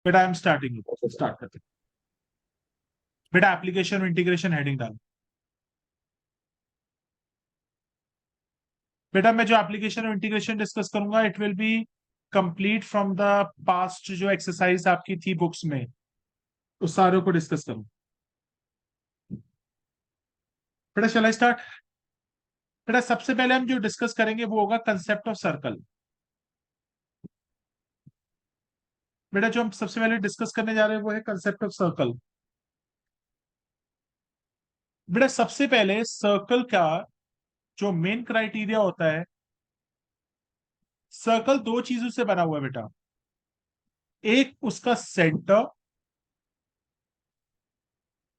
बेटा I am starting, start करते हैं। बेटा एप्लीकेशन इंटीग्रेशन हेडिंग डाल। बेटा मैं जो एप्लीकेशन और इंटीग्रेशन डिस्कस करूंगा it will be complete from the past, जो एक्सरसाइज आपकी थी बुक्स में उस सारों को डिस्कस करूं। बेटा चला स्टार्ट। बेटा सबसे पहले हम जो डिस्कस करेंगे वो होगा कंसेप्ट ऑफ सर्कल। बेटा जो हम सबसे पहले डिस्कस करने जा रहे हैं वो है कंसेप्ट ऑफ सर्कल। बेटा सबसे पहले सर्कल का जो मेन क्राइटेरिया होता है, सर्कल दो चीजों से बना हुआ है बेटा। एक उसका सेंटर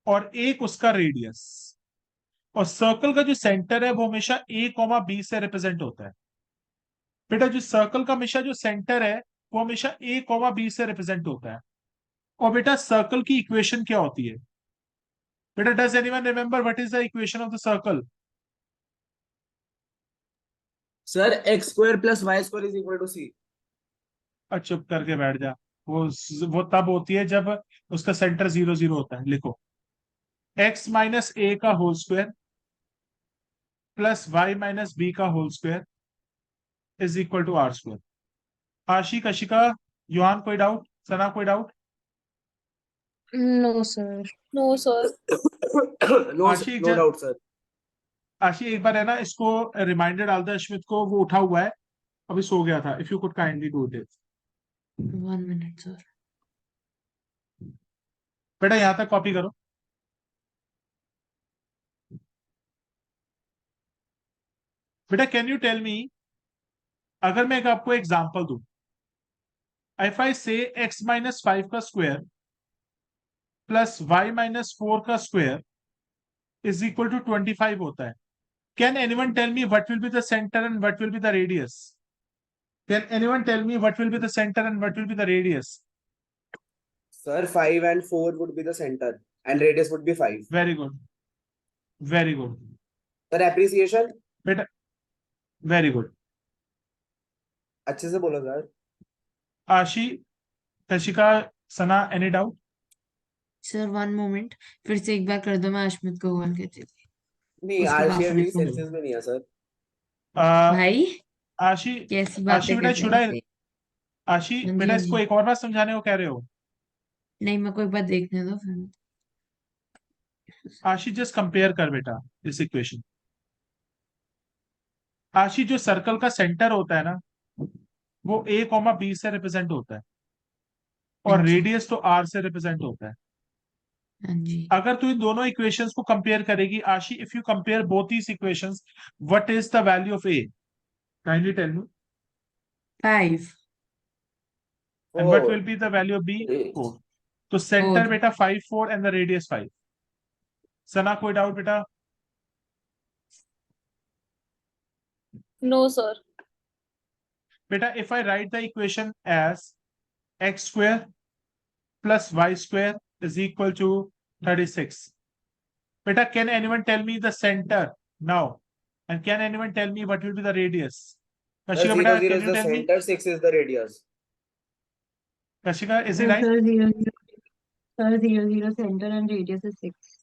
और एक उसका रेडियस। और सर्कल का जो सेंटर है वो हमेशा ए कॉमा बी से रिप्रेजेंट होता है। बेटा जो सर्कल का हमेशा जो सेंटर है वो हमेशा ए कॉमा बी से रिप्रेजेंट होता है। और बेटा सर्कल की इक्वेशन क्या होती है? बेटा does anyone remember what is the equation of the circle? Sir x square plus Y square is equal to c. चुप करके बैठ जा। वो वो तब होती है जब उसका सेंटर 0 0 होता है। लिखो x माइनस ए का whole square plus y minus b का whole square is equal to r square. Ashi, Kashika, Yohan, कोई डाउट? सना, कोई doubt? No sir. No sir. No Ashi no doubt sir. Ashi एक बार है ना इसको रिमाइंडर डाल दे अश्मित को, वो उठा हुआ है अभी, सो गया था। If you could kindly do it. 1 minute sir. बेटा यहां तक कॉपी करो। बेटा कैन यू टेल मी, अगर मैं एक आपको एग्जांपल दूं, इफ आई से x माइनस 5 का स्क्वायर प्लस वाई माइनस 4 का स्क्वायर इज इक्वल टू 25 होता है, can anyone tell me what will be the centre and what will be the radius? Can anyone tell me what will be the centre and what will be the radius? Sir 5 and 4 would be the center and radius would be 5. Very good, very good sir appreciation बेटा, very good. अच्छे से बोलो sir. आशी, कशिका, सना, any doubt? Sir 1 moment, फिर से एक बार कर दो, मैं अश्मित को कॉल करती थी। नहीं उसके आरसी पापा अभी ने फोन। सेंसेस में नहीं है सर। भाई आशी, कैसी आशी बातें बेटा कर रहे शुड हो आई, ऐसे? आशी हाँ जी बेटा हाँ इसको जी। एक और बार समझाने को कह रहे हो? नहीं, मैं कोई बात देखने दो फिर। आशी जस्ट कंपेयर कर बेटा इस इक्वेशन। आशी जो सर्कल का सेंटर होता है ना वो ए कॉमा बी से रिप्रेजेंट होता है हाँ और जी रेडियस तो आर से रिप्रेजेंट होता है। हाँ जी। अगर तू इन दोनों इक्वेशंस को कंपेयर करेगी Ashi, if you compare both these equations, what is the value of A? Kindly tell me. 5 and what 4 will be the value of B? 4। तो सेंटर 4। बेटा 5 4 एंड द रेडियस 5। सना, कोई डाउट बेटा? No sir. बेटा if I write the equation as x square plus Y square is equal to 36, beta can anyone tell me the center now, and can anyone tell me what will be the radius? Sir Kashika 0 beta, 0 can is you the tell me? center, 6 is the radius. Kashika, is it right? Sir 0 0। Sir 0 0 centre and radius is 6।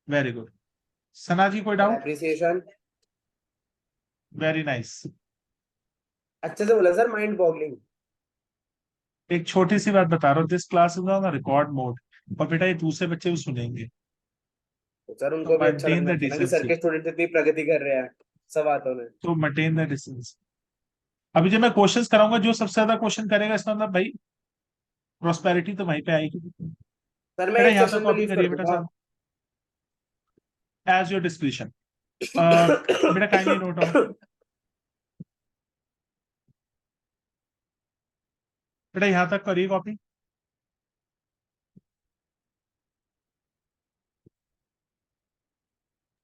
Very good. Sana ji, कोई sir doubt? Appreciation Very nice. अच्छे से बोला sir, mind boggling. एक छोटी सी बात बता रहा हूँ, this class is on record mode और बेटा ये दूसरे बच्चे भी सुनेंगे, तो सर तो उनको भी अच्छा मेंटेन लगना द चाहिए ना कि सर डिसेंसी। के स्टूडेंट इतनी प्रगति कर रहे हैं सब बातों में। तो मेंटेन द डिसेंसी। अभी जब मैं क्वेश्चंस कराऊंगा जो सबसे ज्यादा क्वेश्चन करेगा इसका मतलब भाई प्रोस्पेरिटी तो वहीं पे आएगी। सर मैं बेटा एक यहाँ तक सेशन में कॉपी लीव कर करिए बेटा दूंगा। सब, एज योर डिस्क्रिप्शन। बेटा काइंडली नोट डाउन। बेटा यहाँ तक करिए copy.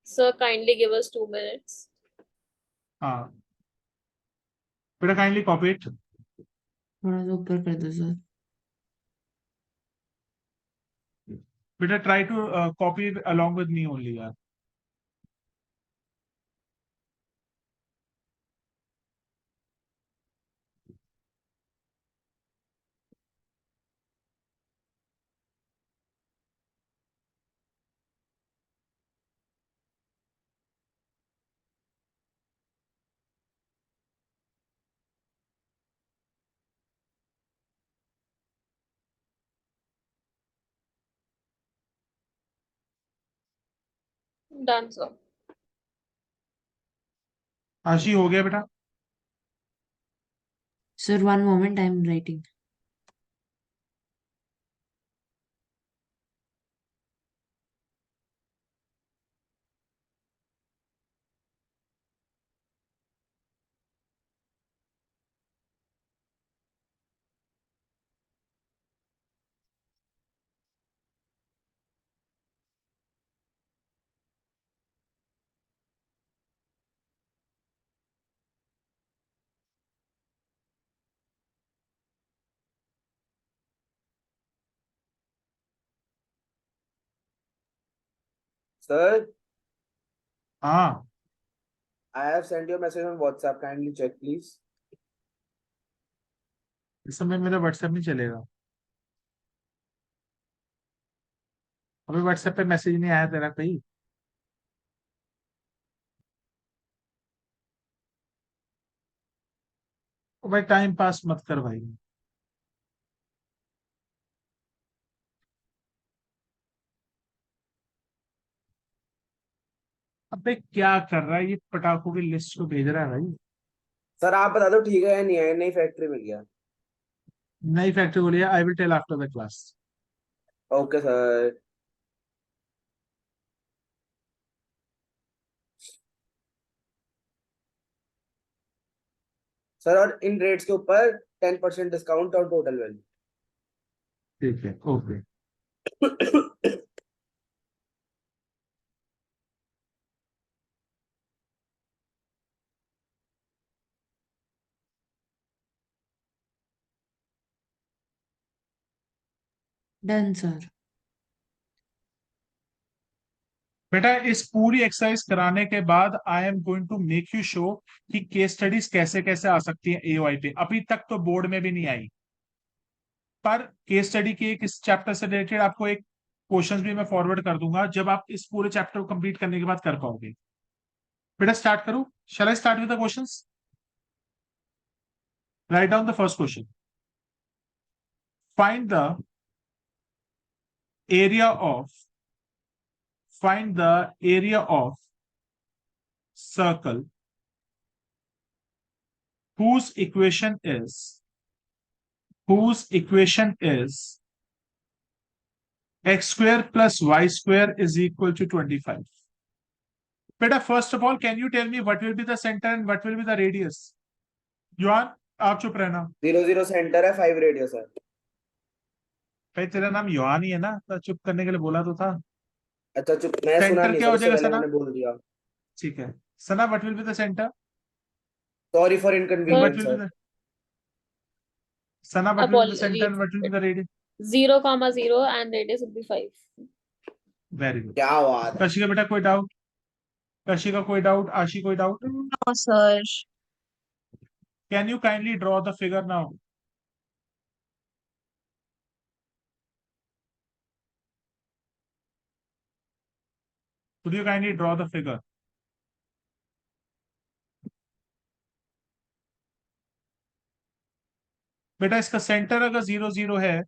Sir, kindly give us 2 minutes. हाँ बेटा काइंडली कॉपी इट। थोड़ा सा ऊपर कर दो सर। बेटा try to copy along with me only यार। Done, sir. आशी हो गया बेटा? Sir, one moment, I'm writing. Sir, हाँ, I have sent you a message on WhatsApp. Kindly check, please. इस समय मेरा व्हाट्सएप नहीं चलेगा। अभी व्हाट्सएप पे मैसेज नहीं आया तेरा कोई? ओ भाई टाइम पास मत कर भाई। अबे क्या कर रहा है ये? पटाखों की लिस्ट को भेज रहा है भाई। सर आप बता दो ठीक है या नहीं है, नई फैक्ट्री मिल गया। नई फैक्ट्री बोली I will tell after the class. Okay sir. Sir और इन रेट्स के ऊपर 10% डिस्काउंट और टोटल ठीक है, ओके। वैल्यू। Done, sir. बेटा इस पूरी एक्सरसाइज कराने के बाद I am going to make you show कि केस स्टडीज कैसे कैसे आ सकती है एओआई पे। अभी तक तो बोर्ड में भी नहीं आई, पर केस स्टडी की एक इस चैप्टर से रिलेटेड आपको एक क्वेश्चंस भी मैं फॉरवर्ड कर दूंगा, जब आप इस पूरे चैप्टर को कंप्लीट करने के बाद कर पाओगे। बेटा स्टार्ट करूं? Shall I start with the questions? Write down the first question. Find the area of find the area of circle whose equation is x square plus y square is equal to 25. Beta, first of all, can you tell me what will be the center and what will be the radius? Yuan, आप चुप रहना 0 0 centre है, 5 radius है। भाई। तेरा नाम yuan ही है ना, तो चुप करने के लिए बोला तो था। अच्छा चुप, मैं सुना सेंटर नहीं क्या सर, हो उससे जाएगा पहले सना? मैंने बोल दिया। ठीक है Sana, what will be the centre? Sorry for what Sir, inconvenience will be sir. The Sana, what will be the centre apologies. And what will be the radius? 0, 0 and radius will be 5. Very good. क्या बात है। कशिका बेटा कोई doubt? Kashika कोई doubt? आशी कोई doubt? No, sir. Can you kindly draw the figure now? Could you kindly draw the figure? बेटा इसका सेंटर अगर 0 0 है,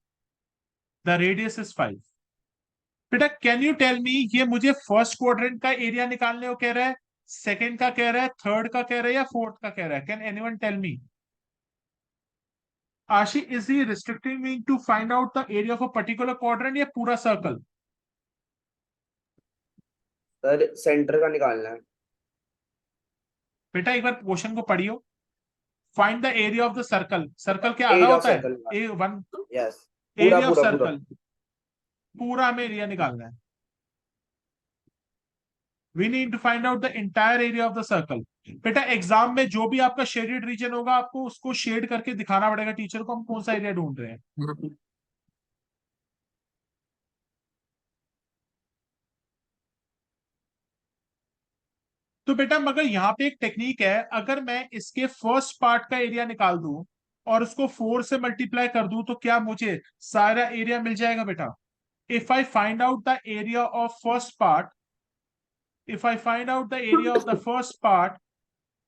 द रेडियस इज 5। बेटा कैन यू टेल मी, ये मुझे फर्स्ट क्वाड्रेंट का एरिया निकालने को कह रहा है, सेकंड का कह रहा है, थर्ड का कह रहा है, या फोर्थ का कह रहा है? Can anyone tell me? Ashi, is he restricting me to find out the area of a particular quadrant या पूरा सर्कल? सर सेंटर का निकालना है। बेटा एक बार क्वेश्चन को पढ़ियो। Find the area of the circle. Circle क्या आधा एरिया ऑफ होता है? सर्कल का। ए वन। यस, पूरा एरिया ऑफ पूरा पूरा। सर्कल, पूरा हमें एरिया निकालना है। We need to find out the entire area of the circle. बेटा एग्जाम में जो भी आपका शेडेड रीजन होगा, आपको उसको शेड करके दिखाना पड़ेगा टीचर को हम कौन सा एरिया ढूंढ रहे हैं। तो बेटा मगर यहाँ पे एक टेक्निक है, अगर मैं इसके फर्स्ट पार्ट का एरिया निकाल दूं और उसको 4 से मल्टीप्लाई कर दूं, तो क्या मुझे सारा एरिया मिल जाएगा बेटा? If I find out the area of first part, if I find out the area of the first part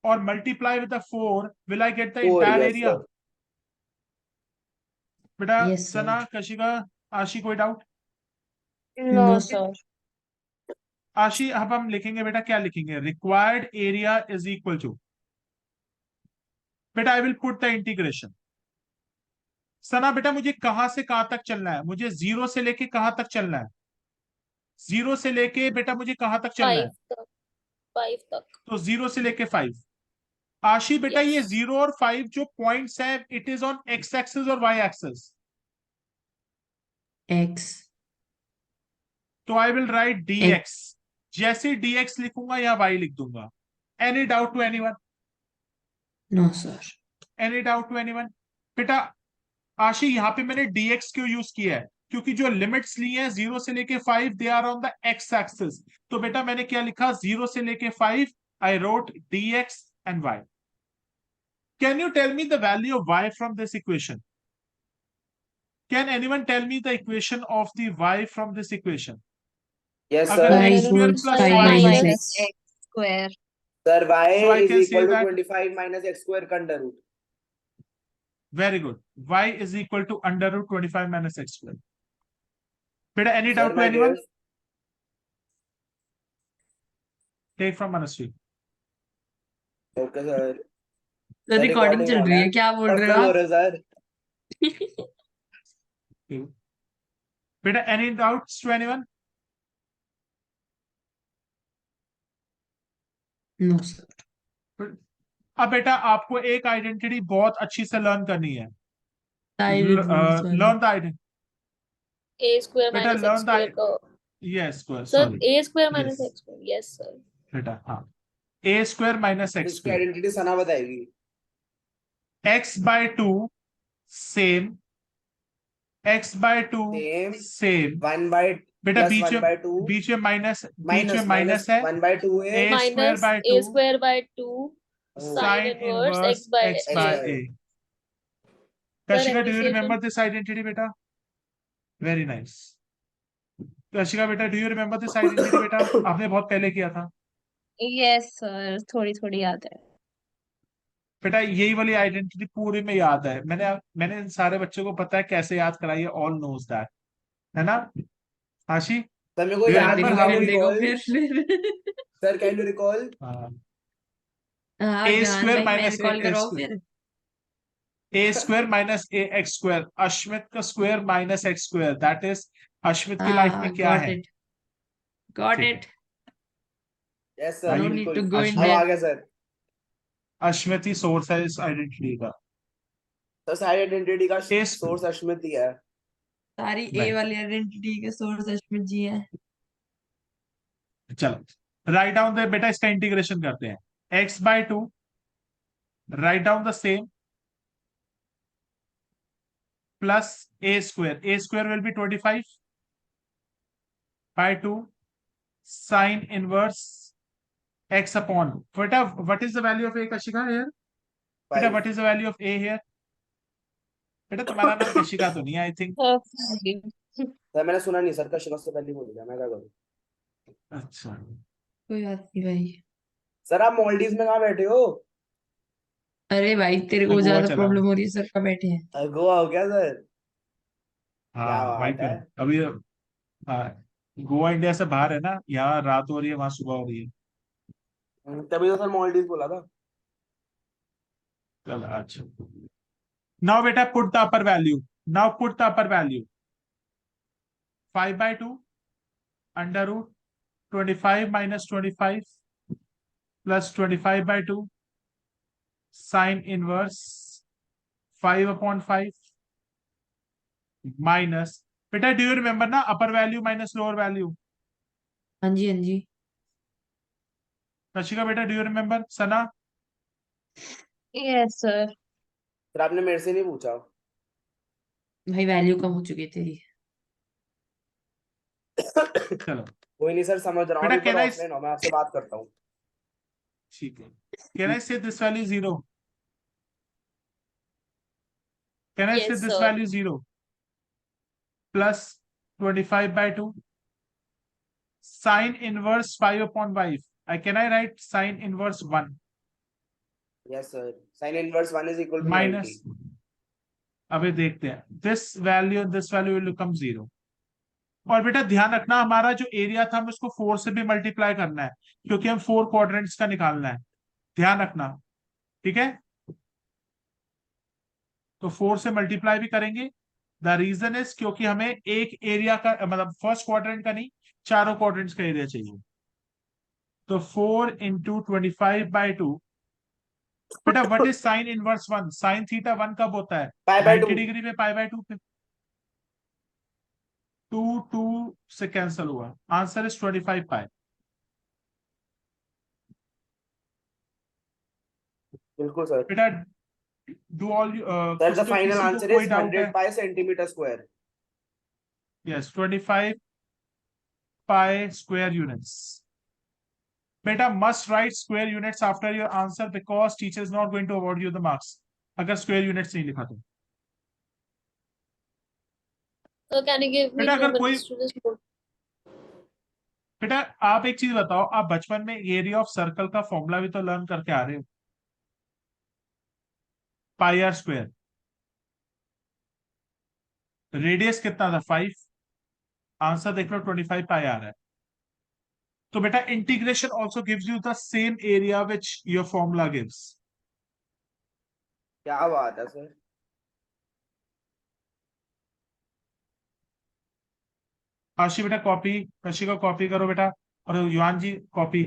or multiply with the 4, will I get the 4, entire yes area? Sir. बेटा Yes, sir. सना, कशिका, आशी कोई doubt? No, No. sir. आशी अब हम लिखेंगे बेटा, क्या लिखेंगे? Required area is equal to, बेटा I will put the integration. Sana बेटा मुझे कहां से कहां तक चलना है? मुझे जीरो से लेके कहां तक चलना है? जीरो से लेके बेटा मुझे कहां तक चलना है? 5 तक, 5 तक। तो जीरो से लेके 5। आशी बेटा ये Yes. 0 और 5 जो पॉइंट्स है, it is on X axis और वाई एक्सिस। एक्स। तो I will write D X. X. जैसे डी एक्स लिखूंगा या वाई लिख दूंगा। Any doubt to anyone? No sir. Any doubt to anyone? बेटा आशी यहाँ पे मैंने dx क्यों यूज किया है? क्योंकि जो लिमिट्स ली हैं 0 से लेके 5 they are on the x axis. तो बेटा मैंने क्या लिखा? 0 से लेके 5 I wrote dx and y। Can you tell me the value of y from this equation? Can anyone tell me the equation of the y from this equation? Yes, अगर sir. Y x square equals plus 5 y minus minus X. x square. Sir, y So I is can say equal to that- 25 minus x square का under root. Very good. y is equal to under root 25 minus x square. बेटा any Sir, doubt to my anyone? dear. Take from Manasvi. Okay, sir. तो Sir, recording recording चल on रही है. है, क्या बोल रहे Personal हो हो आप? रहा है, sir. बेटा any doubts to anyone? No sir. अब बेटा आपको एक आइडेंटिटी बहुत अच्छी से लर्न करनी है। साइलेंट रूल्स वाली। Learn the identity. A square बेटा minus x learn square the, का। Yes Sir, sorry, A square minus Yes. x square. Yes, sir. बेटा हाँ, ए स्क्वायर माइनस एक्स इसकी स्क्वायर, आइडेंटिटी सना बताएगी. X by two same, x by two Same. Same. 1 by बेटा plus 1 by 2 बीच में minus, बीच minus में minus है। 1 by 2 है. A square Minus by A two square by 2 Oh. sin sine inverse inverse x by x A. By Sir, a. Sir, Kashika do you appreciation. Remember this identity बेटा? Very nice. Kashika बेटा do you remember this identity बेटा? आपने बहुत पहले किया था Yes, sir. थोड़ी थोड़ी याद है. बेटा, यही वाली आइडेंटिटी पूरी में याद है। मैंने इन सारे बच्चों को पता है कैसे याद कराई है, ऑल नोज दैट, है ना आशी? सर मेरे को Do you याद remember नहीं. how Can you we- देखो recall? फिर Sir, can you recall? हाँ ए ज्ञान स्क्वायर भाई, मैं माइनस रिकॉल कराओ फिर। ए स्क्वायर माइनस ए एक्स स्क्वायर, अश्मित का square minus x square, that is Ashmit की लाइफ में क्या गॉट है? इट, गॉट ठीक है इट। Yes, sir. भाई, नो नीड बिल्कुल. टू गो इन अब आ डेप्थ। गया sir. अश्मित ही सोर्स है इस आइडेंटिटी का। तो सारी आइडेंटिटी का Yes. सोर्स अश्मित ही है. सारी ए नहीं। वाली आइडेंटिटी के सोर्स अश्मित जी है। चलो राइट डाउन द, बेटा इसका इंटीग्रेशन करते हैं। X by two, write down the same, plus a square will be 25 by two sine inverse x upon, बेटा what is the value of a Kashika here? बेटा 5. What is the value of a here? बेटा तुम्हारा नाम कशिका तो नहीं, I think. Sir मैंने सुना नहीं सर का शिवा से पहले बोल दिया. मैं क्या करूं? अच्छा कोई बात नहीं भाई। सर आप मालदीव में कहाँ बैठे हो? अरे भाई तेरे को मैं गोवा ज्यादा चला प्रॉब्लम हूँ। हो रही है, सर का बैठे हैं। गोवा हो क्या सर? क्या हाँ वही बात पे है. अभी। हाँ, गोवा इंडिया से बाहर है ना, यहाँ रात हो रही है, वहां सुबह हो रही है। तभी तो सर मालदीव बोला था. चलो अच्छा, नाउ बेटा put the upper value, now put the upper value. 5 by two under root 25 minus 25 plus 25 by two sine inverse 5 upon 5 minus, बेटा डू यू रिमेम्बर ना, upper value minus lower value? हाँ जी हाँ जी। कशिका बेटा do you remember? Sana? Yes, sir. Sir आपने मेरे से नहीं पूछा. भाई वैल्यू कम हो चुकी है तेरी। चलो कोई नहीं सर, समझ रहा हूँ. बेटा, अभी पर can I- ऑफलाइन हो, मैं आपसे बात करता हूँ. ठीक है। कैन आई से this value 0? Can I say Yes, this sir. Value 0 plus 25 by two sine inverse 5 upon 5, can I write sine inverse 1 yes sir. Sine inverse 1 is equal to minus, अभी देखते हैं, दिस वैल्यू विल बिकम 0, और बेटा ध्यान रखना, हमारा जो area था हमें उसको 4 से भी मल्टीप्लाई करना है, क्योंकि हम 4 क्वाड्रेंट्स का निकालना है। ध्यान रखना, ठीक है। तो 4 से मल्टीप्लाई भी करेंगे। द रीजन इज क्योंकि हमें एक एरिया का, मतलब फर्स्ट क्वाड्रेंट का नहीं, चारों क्वाड्रेंट्स का एरिया चाहिए। तो 4 इंटू 25/2। बेटा what is sine inverse 1? Sine theta 1 कब होता है? π/2 90 डिग्री पे π/2 पे। 2 से कैंसिल हुआ, आंसर इज 25 पाई। बिल्कुल सर। बेटा डू ऑल सर द कुछ तो फाइनल किसी को आंसर कोई इज डाउट 100 है? Pi centimetre square. Yes, 25 pi square units. बेटा must write square units after your answer because teacher is not going to award you the marks अगर square units नहीं लिखा तो। So can you give me बेटा 2 अगर कोई, minutes to just put? बेटा आप एक चीज बताओ, आप बचपन में एरिया ऑफ सर्कल का फॉर्मूला भी तो लर्न करके आ रहे हो, पाई आर स्क्वायर। रेडियस कितना था? 5। आंसर देख लो, 25 पाई आ रहा है। तो बेटा integration also gives you the same area which your formula gives. क्या बात है सर। आशी बेटा कॉपी, कशी का कॉपी करो बेटा, और Yuvan ji copy.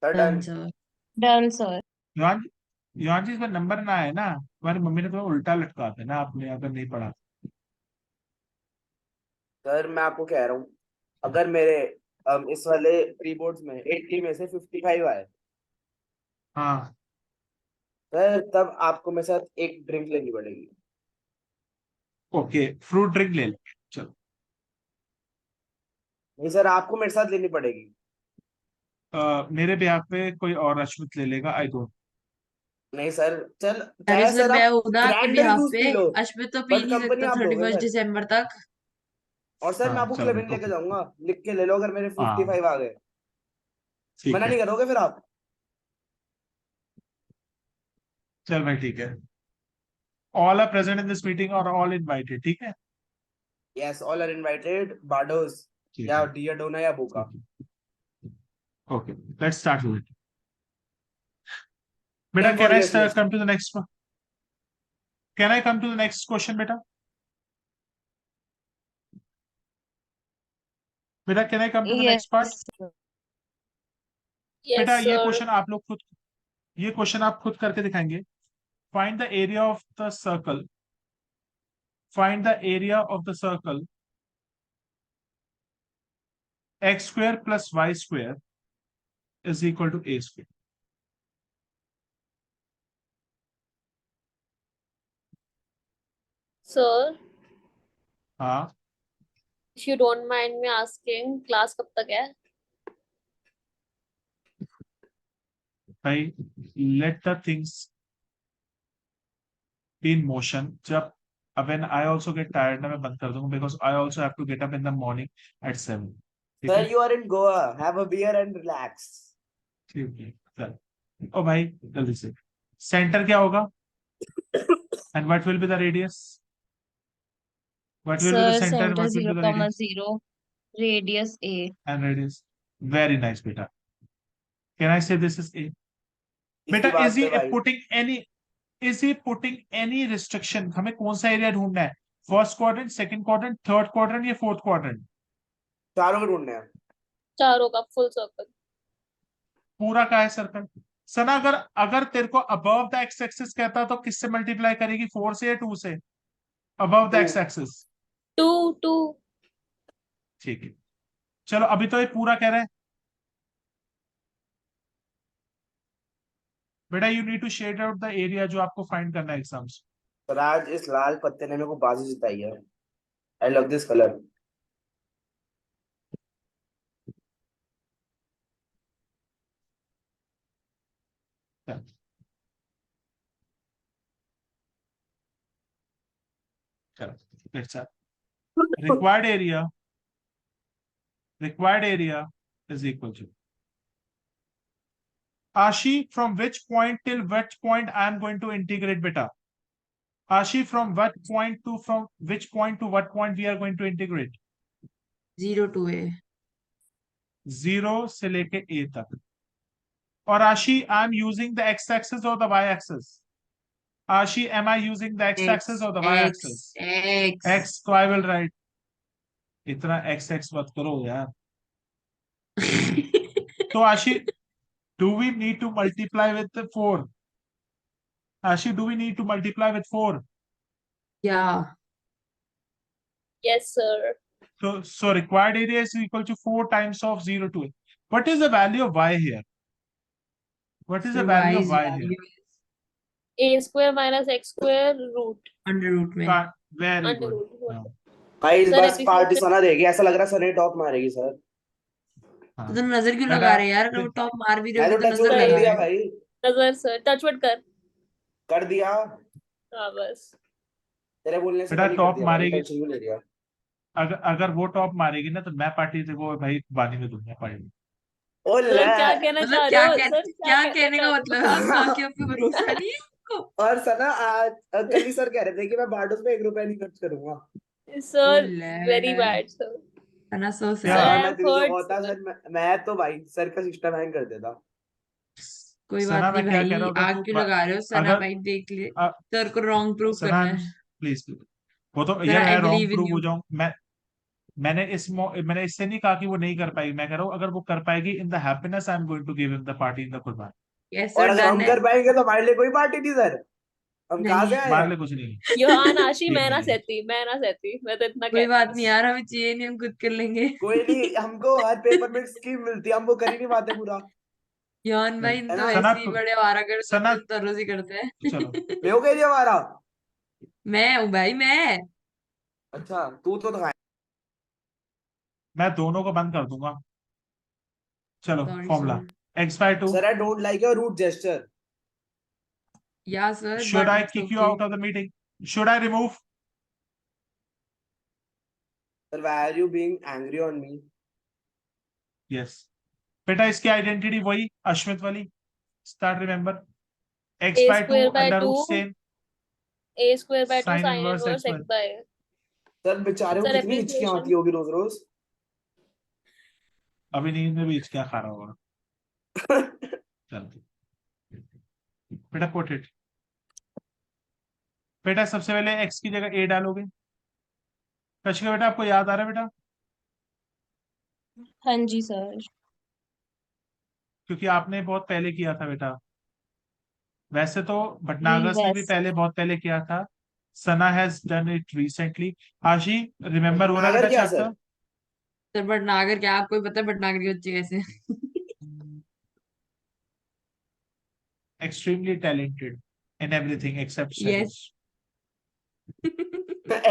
Sir done done. Sir. Done sir. Yuvan, Yuvan जी इसमें नंबर ना आए ना, हमारी मम्मी ने तो उल्टा लटका देना आपने अगर नहीं पढ़ा। सर मैं आपको कह रहा हूँ, अगर मेरे इस वाले प्री बोर्ड्स में 80 में से 55 आए, हाँ सर तब आपको मेरे साथ एक ड्रिंक लेनी पड़ेगी। ओके, फ्रूट ड्रिंक ले लेंगे, चलो। नहीं सर, आपको मेरे साथ लेनी पड़ेगी। मेरे ब्याह पे कोई और अश्मित ले लेगा, आई डोंट। नहीं सर, चल अरे चाहे सर सर मैं आप हूं ना आपके क्रैनबेरी बिहाफ जूस पे। पी लो, अश्मित तो पी बट नहीं कंपनी सकता आप थर्टी दोगे फर्स्ट सर। दिसंबर तक। और सर मैं हाँ आपको चलो क्लेमेंट लेके ओके। जाऊंगा, लिख के ले लो अगर मेरे हाँ 55 आ गए। ठीक मना है, नहीं करोगे फिर आप? चल भाई ठीक है। All are present in this meeting और ऑल इनवाइटेड, ठीक है। यस, ऑल आर इनवाइटेड, बाडोस ठीक या है, डियाडोना या बोका। ठीक है, okay, let's start with it. बेटा same can for I yes yes. Come to the next, can I come to the next question बेटा? बेटा can I come to the next part? Yes. बेटा Yes, ये sir. Question आप लोग खुद, ये question आप खुद करके दिखाएंगे। Find the area of the circle, find the area of the circle X square plus Y square is equal to A square. Sir, हाँ if you don't mind me asking, class कब तक है? भाई, let the things be in motion. जब when I also get tired ना मैं बंद कर दूंगा, because I also have to get up in the morning at 7, ठीक सर है। You are in Goa, have a beer and relax. ठीक है चल। ओ भाई जल्दी से, सेंटर क्या होगा and what will be the radius? What will be the sir centre and centre what will be the 0, radius? 0, radius A. And radius, very nice बेटा। Can I से दिस इज ए? इसी बेटा बात is he पे भाई। Putting any, is he putting any restriction? हमें कौन सा एरिया ढूंढना है? First quadrant, second quadrant, third quadrant या फोर्थ क्वाड्रेंट? चारों को ढूंढने हैं। चारों का फुल सर्कल। पूरा का है सर्कल। सना अगर अगर तेरे को अबव द एक्स एक्सिस कहता तो किससे मल्टीप्लाई करेगी, 4 से या 2 से? Above the two X axis. Two two. ठीक है, चलो अभी तो ये पूरा कह रहा है। बेटा you need to shade out the area जो आपको फाइंड करना है एग्जाम्स। सर आज इस लाल पत्ते ने मेरे को बाजी जिताई है। I love this colour. चलो let's required area, required area is equal to Ashi, from which point till which point I am going to integrate beta? Ashi, from what point to, from which point to what point we are going to integrate? 0 to A. 0 से लेके A तक। और आशी, I am using the x axis और the y axis. आशी, am I using the x axis or the y axis? X, so I will write. इतना x मत करो यार। तो आशी, do we need to multiply with the 4? Ashi, do we need to multiply with 4? Yeah. Yes, sir. So required area is equal to 4 times of 0 to A. What is the value of y here? What is the Sir, value of Y's y here? value is A square minus x square root under root में. Very under good. root. हाँ, भाई इस Sir, बार episode party से- सना देगी, ऐसा लग रहा है सने टॉप मारेगी सर। हाँ। तो तुम नजर क्यों बेटा, लगा रहे यार? अगर वो टॉप मार भी रहे मैं हो तो तो टच नजर कर लगा दिया रहे हो. भाई, नजर सर टचवुड कर दिया, हाँ बस तेरे बोलने से बेटा पहले कर टॉप दिया भाई, मारेगी। टेंशन क्यों ले रही है? अगर वो टॉप मारेगी ना तो मैं पार्टी वो भाई बानी में दूंगा पार्टी। ओ सर ले, क्या कहना मतलब चाह क्या रहे हो कह, सर क्या कहना कहने का चाह रहे मतलब है? आपका आंखें पे भरोसा नहीं है आपको? और सना आज कल ही सर कह रहे थे कि मैं बार्डोस में 1 रुपया नहीं खर्च करूंगा। हो सर ले। वेरी बैड सर है सो क्या? I sir sad. मैं am तेरे से hurt, होता sir. सर, मैं तो भाई सर का सिस्टम हैंग कर देता। कोई सना, बात नहीं मैं क्या भाई, कह रहा हूँ, अगर आग तू क्यों लगा रहे हो? सना अगर भाई देख ले, अ- सर को रॉन्ग प्रूव सना, करना है. प्लीज वो तो सर यार आई मैं रॉन्ग बिलीव इन प्रूव हो यू. जाऊं। मैंने इससे नहीं कहा कि वो नहीं कर पाएगी। मैं कह रहा हूँ अगर वो कर पाएगी, in the happiness I am going to give him the party in the कुर्बान। यस और सर, अगर डन हम है. कर पाएंगे तो हमारे लिए कोई पार्टी नहीं सर, हम कहाँ नहीं, से आए हमारे हैं? लिए कुछ नहीं है। योहान आशी ठीक मैं ना नहीं है। सहती मैं तो इतना कोई कहती बात हूँ नहीं यार, हमें चाहिए नहीं, हम खुद कर लेंगे. कोई नहीं, हमको हर पेपर में स्कीम मिलती है, हम वो कर ही नहीं पाते पूरा, योन भाई है तो ना? ऐसे ही बड़े आवारा कर सना, तरह करते हैं. चलो वे हो गई जी हमारा। मैं हूँ भाई, मैं. अच्छा तू तो था। मैं दोनों को बंद कर दूंगा। चलो sorry formula sir. x/2। Sir I don't like your root gesture. या sir, Should but I it's kick you okay. out of the meeting? Should I remove? Sir why are you being angry on me? Yes. बेटा इसकी identity वही अश्मित वाली। Start remember. x A by 2 square by under root 2 same A square by 2 sin sin inverse inverse x x by। by sir बेचारे को sir कितनी हिचकियां आती appreciation होगी रोज रोज। अभी नींद में भी क्या खा रहा होगा। चल बेटा put it। बेटा सबसे पहले x की जगह a डालोगे। कशिका बेटा आपको याद आ रहा है बेटा? हाँ जी सर. क्योंकि आपने बहुत पहले किया था बेटा। वैसे तो भटनागस ने भी Yes. पहले बहुत पहले किया था। सना हैज डन इट रिसेंटली। आशी रिमेम्बर हो रहा है नागर बेटा क्या चैप्टर? सर? सर भटनागर क्या आपको पता है? भटनागर के बच्चे कैसे हैं? Extremely talented in everything except Yes. studies.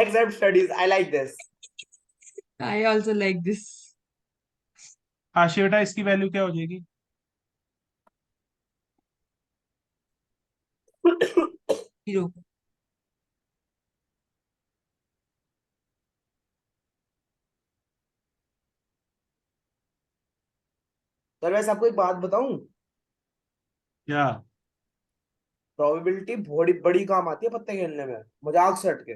Except studies, I like this. I also like this. आशी बेटा इसकी वैल्यू क्या हो जाएगी? Zero. सर वैसे आपको एक बात बताऊं, क्या? प्रोबेबिलिटी बड़ी बड़ी काम आती है पत्ते खेलने में, मजाक से हटके।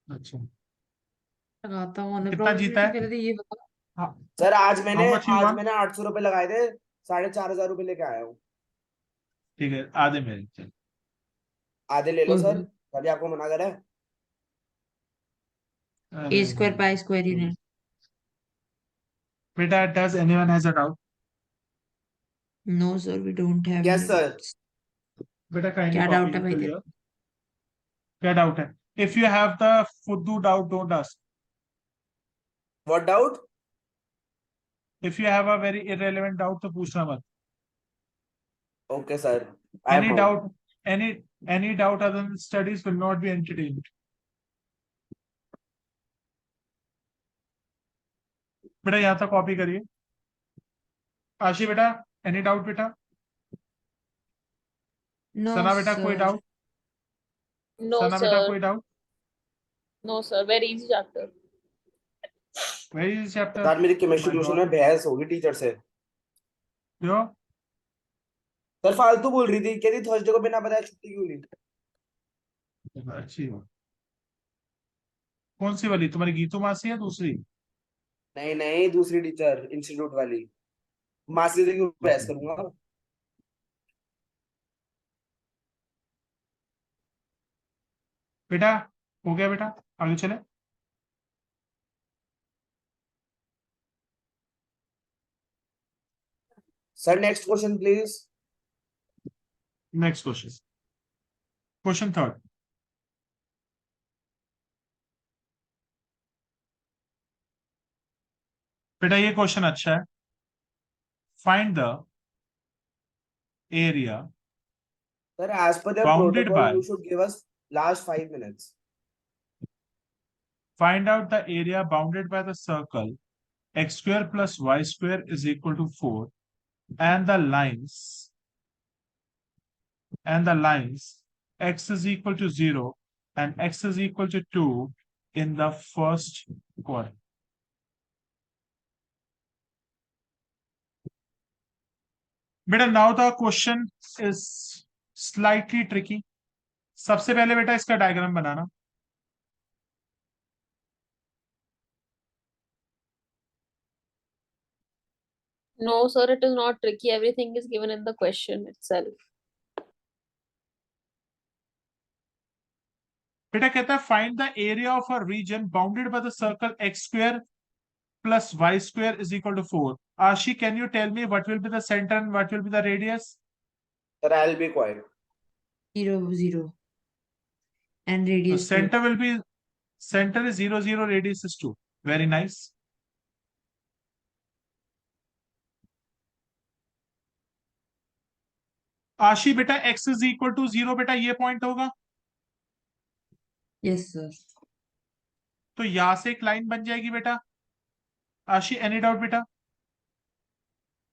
अच्छा लगाता हूँ ना कितना जीता probability, है? पहले तो ये बता. हाँ, sir how much you one? 800 रुपए लगाए थे, 4,500 रुपए लेके आया हूँ। ठीक है आधे मेरे। चल आधे ले लो कोई सर, बात. कभी आपको मना करा है? A square pi square ही नहीं. बेटा does anyone has a doubt? No sir, we don't have yes any sir. doubts. बेटा काइंडली क्या कॉपी डाउट है भाई लिख तेरे? लिया। क्या डाउट है? इफ यू हैव द फुद्दू doubt don't ask. What doubt? If you have a very irrelevant doubt तो पूछना मत। Okay sir, I Any no. doubt, any doubt other than studies will not be entertained. बेटा यहाँ तक copy करिए। आशी बेटा एनी डाउट बेटा? No सना बेटा कोई sir. डाउट? no सना बेटा sir कोई doubt? no sir very easy chapter very easy chapter. Sir मेरी केमिस्ट्री ट्यूशन में बहस होगी टीचर से। क्यों? सर फालतू बोल रही थी, कहती थर्सडे को बिना बताए छुट्टी क्यों ली। अच्छी बात। कौन सी वाली तुम्हारी गीतू मासी है दूसरी? नहीं नहीं, दूसरी टीचर, इंस्टीट्यूट वाली। मासी दीदी को प्रेस करूंगा। बेटा हो गया बेटा, आगे चले। Sir next question please. Next question, question third. बेटा ये क्वेश्चन अच्छा है। Find the area sir as per the bounded protocol by, you should give us last 5 minutes। find out the area bounded by the circle x square plus y square is equal to 4 and the lines x is equal to 0 and x is equal to 2 in the first quadrant. बेटा now the question is slightly tricky. सबसे पहले बेटा इसका diagram banana. No, sir, it is not tricky. Everything is given in the question itself. बेटा कहता है find the area of a reason bounded by the circle X square plus y square is equal to 4. Ashi, can you tell me what will be the center and what will be the radius? Sir I will be quite. 0 0 and So radius 2. center will be, center is 0 0, radius is 2. Very nice. आशी बेटा x is equal to 0 बेटा ये point होगा। Yes, sir. तो यहां से एक line बन जाएगी बेटा। आशी एनी डाउट बेटा?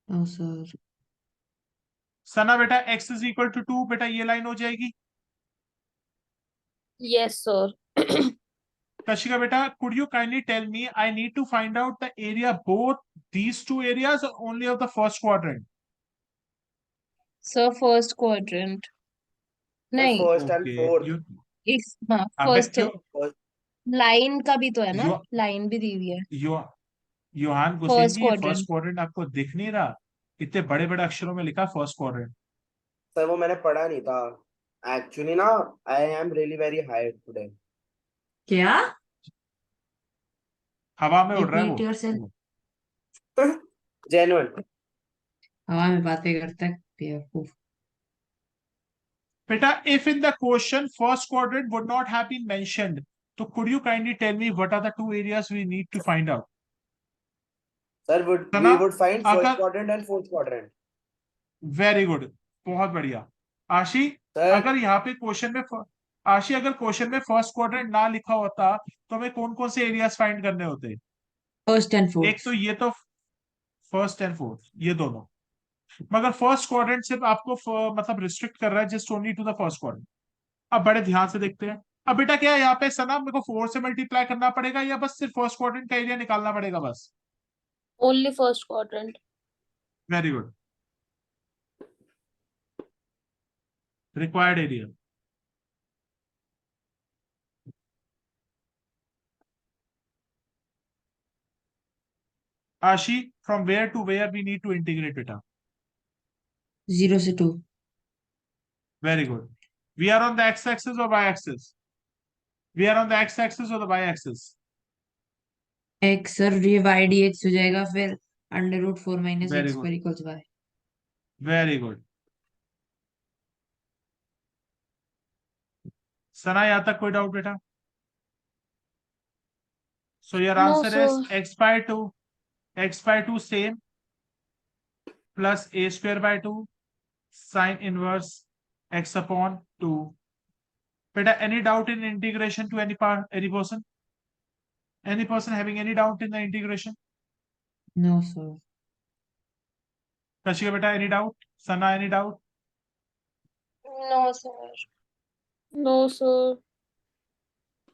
No, sir. सना बेटा x is equal to 2 बेटा ये लाइन हो जाएगी। Yes, sir. कशिका बेटा could you kindly tell me, I need to find out the area both these two areas or only of the first quadrant? Sir, first quadrant. नहीं, first and Okay, fourth. you इस हाँ अबे first first. Line का भी तो है ना, you line भी दी हुई है। you योहान गुसेन फर्स्ट जी, ये फर्स्ट क्वाड्रेंट। क्वाड्रेंट आपको दिख नहीं रहा? इतने बड़े बड़े अक्षरों में लिखा फर्स्ट क्वाड्रेंट। सर वो मैंने पढ़ा नहीं था एक्चुअली ना। I am really very high today. क्या? हवा में उड़ रहा है Repeat वो। yourself. जेन्युइन। हवा में बातें करता है बेवकूफ। बेटा if in the question first quadrant would not have been mentioned, so could you kindly tell me what are the two areas we need to find out? Sir we Sana would find first अगर, quadrant and fourth quadrant. Very good, बहुत बढ़िया। आशी sir अगर यहाँ पे question में आशी अगर क्वेश्चन में फर्स्ट क्वाड्रेंट ना लिखा होता तो हमें कौन कौन से एरियाज फाइंड करने होते? First and एक fourth. तो ये तो फर्स्ट एंड फोर्थ ये दोनों, मगर फर्स्ट क्वाड्रेंट सिर्फ आपको मतलब रिस्ट्रिक्ट कर रहा है just only to the first quadrant. अब बड़े ध्यान से देखते हैं। अब बेटा क्या है यहाँ पे सना, मेरे को 4 से मल्टीप्लाई करना पड़ेगा या बस सिर्फ फर्स्ट क्वाड्रेंट का एरिया निकालना पड़ेगा बस? Only first quadrant. Very good. Required area, Ashi from where to where we need to integrate बेटा? 0 से 2. Very good. We are on the x axis और Y axis? We are on the x axis और the y axis? x sir ये y dx हो जाएगा फिर √4 - very x good, पर equals y. Very good. Sana यहाँ तक कोई डाउट बेटा? So your No, answer is sir. x by 2 same plus a square by 2 sin inverse x upon 2. Beta, any doubt in integration to any part, any person? Any person having any doubt in the integration? No, sir. Kashika beta, any doubt? Sana, any doubt? No, sir. No, sir.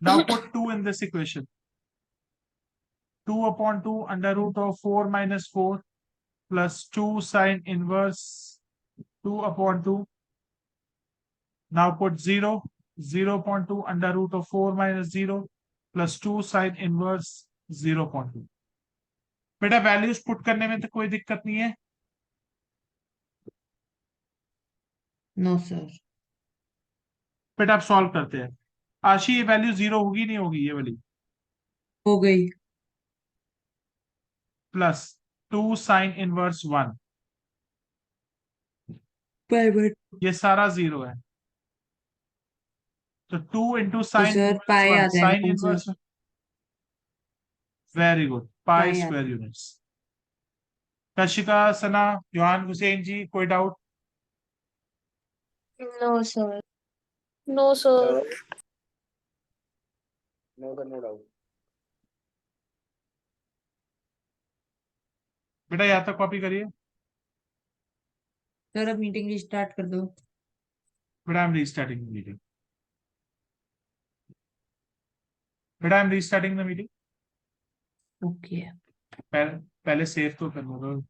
Now put 2 in this equation. 2 upon 2 under root of 4 minus 4 plus 2 sin inverse 2 upon 2. Now put 0. 0 upon 2 under root of 4 minus 0 plus 2 sin inverse 0 upon 2. बेटा values put करने में तो कोई दिक्कत नहीं है। No sir. बेटा आप सॉल्व करते हैं। आशी ये वैल्यू 0 होगी नहीं होगी ये वाली? हो गई। प्लस 2 साइन इनवर्स 1, पाई ये सारा 0 है। तो 2 इंटू तो साइन सर इनवर्स पाई 1 आ साइन जाएगा answer. Inverse, very good, pi pi आ स्क्वायर जाएगा। यूनिट्स। कशिका, सना, योहान हुसैन जी, कोई doubt? No sir. No, sir. No sir, no doubt. बेटा यहाँ तक कॉपी करिए। सर अब मीटिंग रिस्टार्ट कर दो। बेटा I am restarting the meeting. बेटा I am restarting the meeting. Okay. पहले पहले सेव तो करना दो।